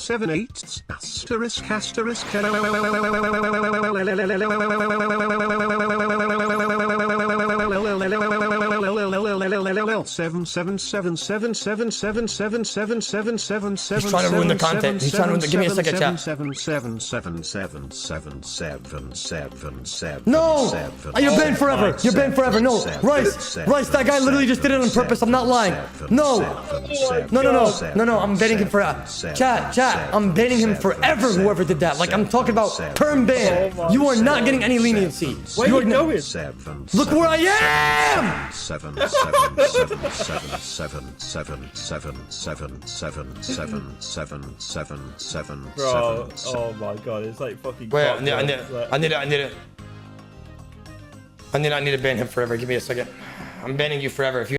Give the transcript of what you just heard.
7/8 asterisk asterisk 77777777777. He's trying to ruin the content. He's trying to ruin the. Give me a second, chat. No! You're banned forever. You're banned forever. No, Rice, that guy literally just did it on purpose. I'm not lying. No. I'm banning him forever. Chat. I'm banning him forever. Whoever did that. Like, I'm talking about perm ban. You are not getting any leniency. Where are you going? Look where I am. Bro, oh my god, it's like fucking. Wait, I need to ban him forever. Give me a second. I'm banning you forever. If you